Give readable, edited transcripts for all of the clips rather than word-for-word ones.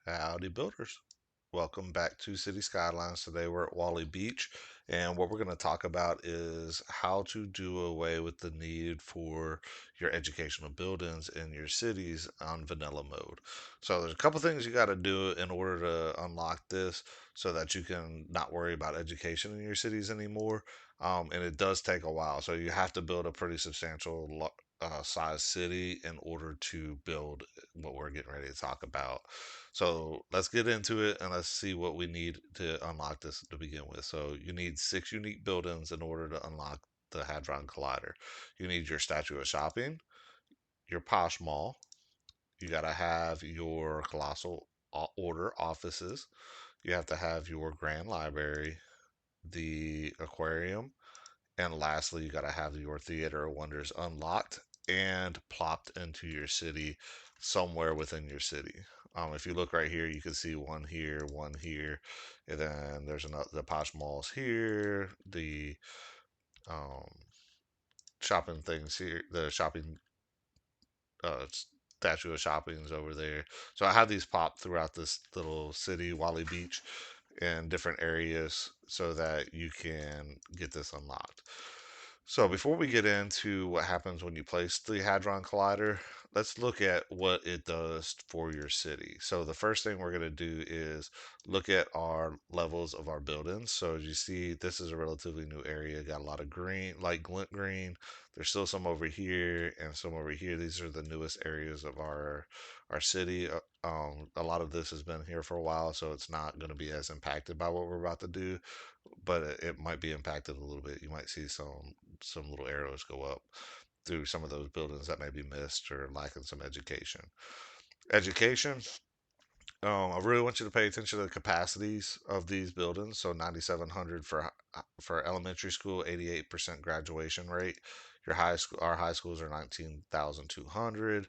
Howdy, builders. Welcome back to City Skylines. Today we're at Wally Beach, and what we're going to talk about is how to do away with the need for your educational buildings in your cities on vanilla mode. So, there's a couple things you got to do in order to unlock this so that you can not worry about education in your cities anymore. And it does take a while. So, you have to build a pretty substantial size city in order to build what we're getting ready to talk about. So let's get into it and let's see what we need to unlock this to begin with. So you need six unique buildings in order to unlock the Hadron Collider. You need your Statue of Shopping, your Posh Mall. You got to have your Colossal Order offices. You have to have your Grand Library, the aquarium, and lastly, you got to have your Theater of Wonders unlocked and plopped into your city somewhere within your city. If you look right here, you can see one here, and then there's another. The Posh Malls here, the um, shopping things here, the shopping statue of shopping is over there. So I have these popped throughout this little city, Wally Beach, in different areas so that you can get this unlocked. So before we get into what happens when you place the Hadron Collider, let's look at what it does for your city. So the first thing we're going to do is look at our levels of our buildings. So as you see, this is a relatively new area. Got a lot of green, like glint green. There's still some over here and some over here. These are the newest areas of our city. A lot of this has been here for a while, so it's not going to be as impacted by what we're about to do, but it might be impacted a little bit. You might see some little arrows go up through some of those buildings that may be missed or lacking some education. Education, I really want you to pay attention to the capacities of these buildings. So 9,700 for elementary school, 88% graduation rate. Your high school, our high schools are 19,200,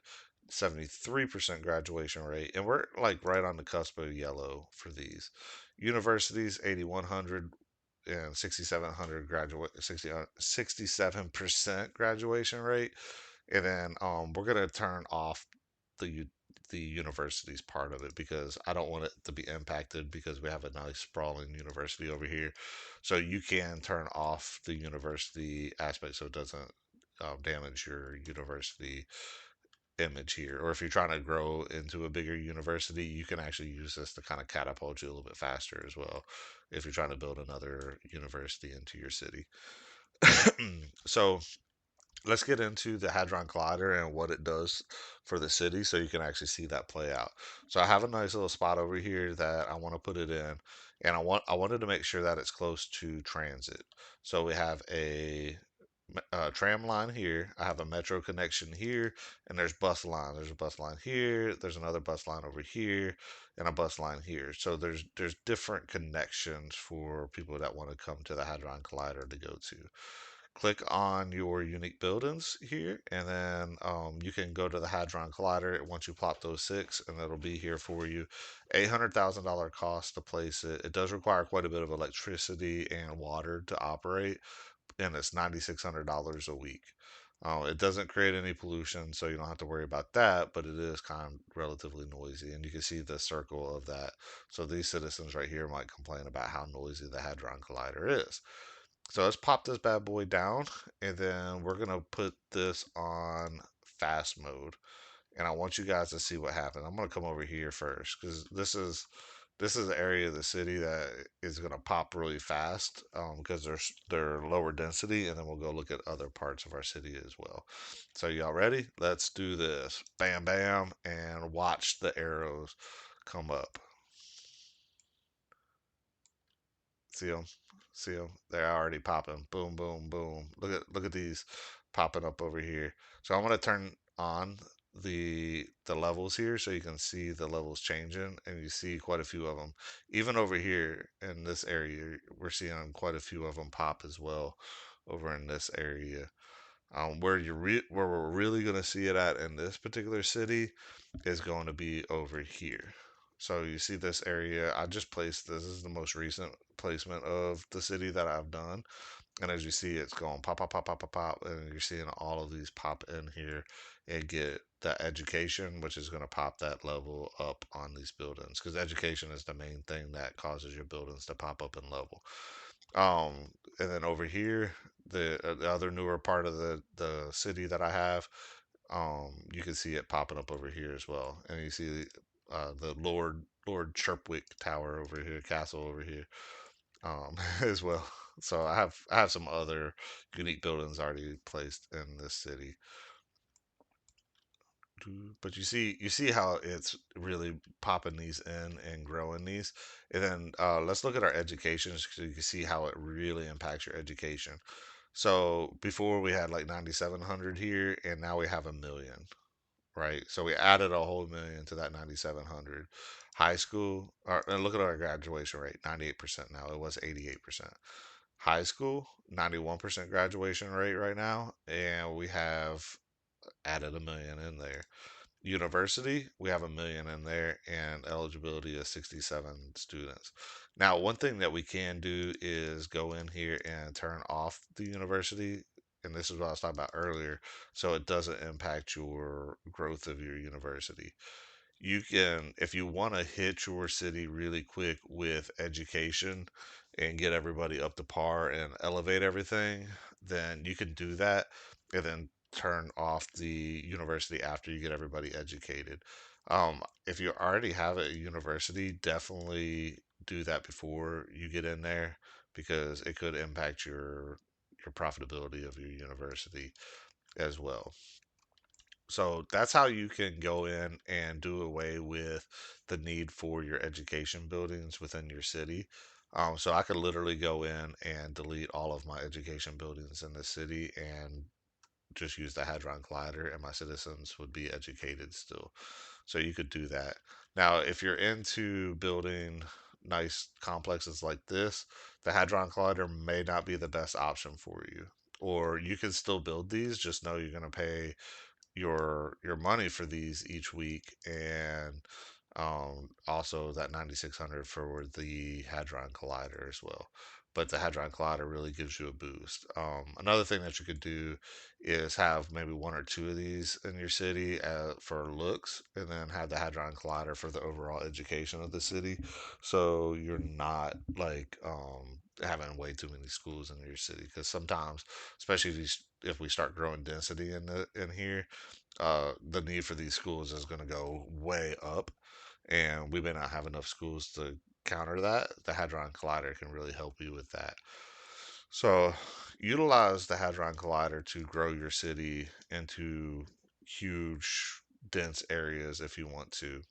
73% graduation rate, and we're like right on the cusp of yellow for these. Universities, 8,100 and 6,700 graduate 67% graduation rate, and then we're gonna turn off the the universities part of it because I don't want it to be impacted because we have a nice sprawling university over here. So you can turn off the university aspect so it doesn't damage your university image here. Or if you're trying to grow into a bigger university, you can actually use this to kind of catapult you a little bit faster as well if you're trying to build another university into your city. So let's get into the Hadron Collider and what it does for the city so you can actually see that play out. So I have a nice little spot over here that I want to put it in, and I wanted to make sure that it's close to transit. So we have a tram line here, I have a metro connection here, and there's bus line. There's a bus line here, there's another bus line over here, and a bus line here. So there's different connections for people that want to come to the Hadron Collider to go to. Click on your unique buildings here, and then you can go to the Hadron Collider once you plop those six, and it'll be here for you. $800,000 cost to place it. It does require quite a bit of electricity and water to operate, and it's $9,600 a week. It doesn't create any pollution, so you don't have to worry about that, but it is kind of relatively noisy, and you can see the circle of that. So these citizens right here might complain about how noisy the Hadron Collider is. So let's pop this bad boy down, and then we're gonna put this on fast mode. And I want you guys to see what happens. I'm gonna come over here first because this is an area of the city that is gonna pop really fast because they're lower density, and then we'll go look at other parts of our city as well. So y'all ready? Let's do this. Bam, bam, and watch the arrows come up. See them? See them? They're already popping. Boom, boom, boom. Look at these popping up over here. So I'm gonna turn on the levels here so you can see the levels changing, and you see quite a few of them. Even over here in this area, we're seeing quite a few of them pop as well over in this area. Where we're really going to see it at in this particular city is going to be over here. So you see this area. I just placed this. Is the most recent placement of the city that I've done. And as you see, it's going pop, pop, pop, pop, pop, pop, and you're seeing all of these pop in here and get that education, which is going to pop that level up on these buildings because education is the main thing that causes your buildings to pop up in level. And then over here, the other newer part of the city that I have, you can see it popping up over here as well, and you see the Lord Chirpwick Tower over here, castle over here, as well. So I have some other unique buildings already placed in this city. But you see how it's really popping these in and growing these. And then let's look at our education so you can see how it really impacts your education. So before we had like 9,700 here, and now we have a million, right? So we added a whole million to that 9,700. High school, and look at our graduation rate, 98% now. It was 88%. High school, 91% graduation rate right now, and we have added a million in there. University, we have a million in there, and eligibility is 67 students. Now, one thing that we can do is go in here and turn off the university, and this is what I was talking about earlier, so it doesn't impact your growth of your university. You can, if you want to hit your city really quick with education and get everybody up to par and elevate everything, then you can do that and then turn off the university after you get everybody educated. If you already have a university, definitely do that before you get in there because it could impact your profitability of your university as well. So that's how you can go in and do away with the need for your education buildings within your city. So I could literally go in and delete all of my education buildings in the city and just use the Hadron Collider, and my citizens would be educated still. So you could do that. Now, if you're into building nice complexes like this, the Hadron Collider may not be the best option for you. Or you can still build these, just know you're going to pay your money for these each week, and also that 9600 for the Hadron Collider as well. But the Hadron Collider really gives you a boost. Another thing that you could do is have maybe one or two of these in your city for looks, and then have the Hadron Collider for the overall education of the city. So you're not like having way too many schools in your city, because sometimes, especially if we start growing density in here, the need for these schools is going to go way up, and we may not have enough schools to counter that. The Hadron Collider can really help you with that. So, utilize the Hadron Collider to grow your city into huge, dense areas if you want to.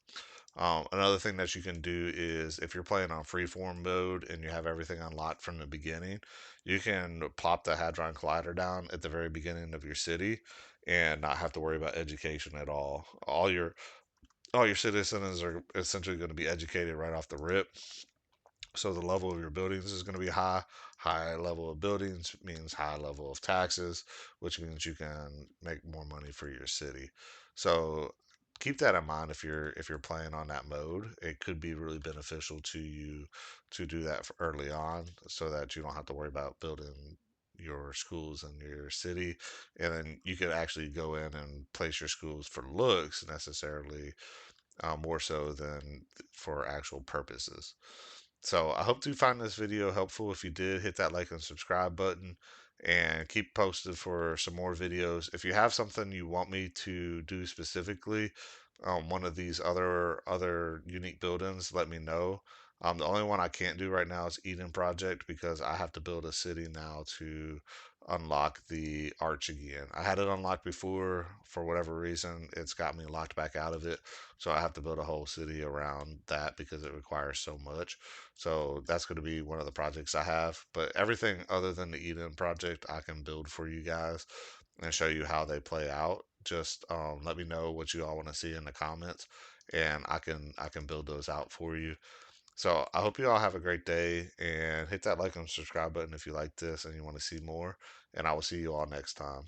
Another thing that you can do is if you're playing on freeform mode and you have everything unlocked from the beginning, you can plop the Hadron Collider down at the very beginning of your city and not have to worry about education at all. All your citizens are essentially going to be educated right off the rip, so the level of your buildings is going to be high. High level of buildings means high level of taxes, which means you can make more money for your city. So keep that in mind if you're playing on that mode. It could be really beneficial to you to do that early on, so that you don't have to worry about building your schools in your city, and then you could actually go in and place your schools for looks necessarily, more so than for actual purposes. So I hope you find this video helpful. If you did, hit that like and subscribe button and keep posted for some more videos. If you have something you want me to do specifically, one of these other unique buildings, let me know. The only one I can't do right now is Eden Project because I have to build a city now to unlock the arch again. I had it unlocked before. For whatever reason, it's got me locked back out of it. So I have to build a whole city around that because it requires so much. So that's going to be one of the projects I have. But everything other than the Eden project, I can build for you guys and show you how they play out. Just let me know what you all want to see in the comments, and I can build those out for you. So I hope you all have a great day, and hit that like and subscribe button if you like this and you want to see more. And I will see you all next time.